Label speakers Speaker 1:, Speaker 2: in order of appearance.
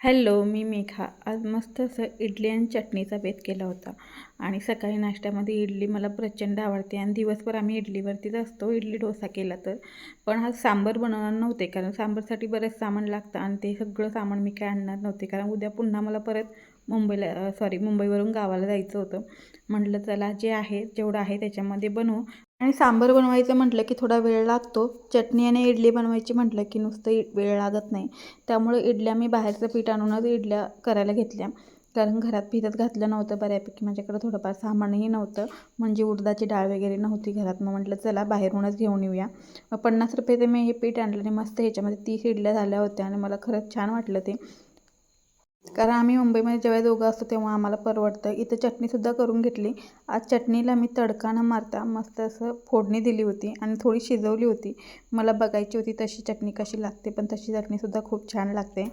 Speaker 1: Hello, मी मेघा. आज मस्त असं इडली आणि चटणीचा बेत केला होता. आणि सकाळी नाश्त्यामध्ये इडली मला प्रचंड आवडते आणि दिवसभर आम्ही इडलीवरतीच असतो, इडली डोसा केला तर. पण आज सांबार बनवणार नव्हते, कारण सांबारसाठी बरेच सामान लागतं आणि ते सगळं सामान मी काय आणणार नव्हते, कारण उद्या पुन्हा मला परत मुंबईवरून गावाला जायचं होतं. म्हटलं चला जे आहे जेवढं आहे त्याच्यामध्ये बनवू. आणि सांबार बनवायचं म्हटलं की थोडा वेळ लागतो. चटणी आणि इडली बनवायची म्हटलं की नुसतं वेळ लागत नाही. त्यामुळे इडल्या मी बाहेरचं पीठ आणूनच इडल्या करायला घेतल्या, कारण घरात भिजत घातलं नव्हतं बऱ्यापैकी. माझ्याकडं थोडंफार सामानही नव्हतं, म्हणजे उडदाची डाळ वगैरे नव्हती घरात. मग म्हटलं चला बाहेरूनच घेऊन येऊया. मग 50 रुपयेचं मी हे पीठ आणलं आणि मस्त ह्याच्यामध्ये 30 इडल्या झाल्या होत्या आणि मला खरंच छान वाटलं ते. कारण आम्ही मुंबईमध्ये जेव्हा दोघं असतो तेव्हा आम्हाला परवडतं. इथं चटणीसुद्धा करून घेतली. आज चटणीला मी तडका न मारता मस्त असं फोडणी दिली होती आणि थोडी शिजवली होती. मला बघायची होती तशी चटणी कशी लागते, पण तशी चटणीसुद्धा खूप छान लागते.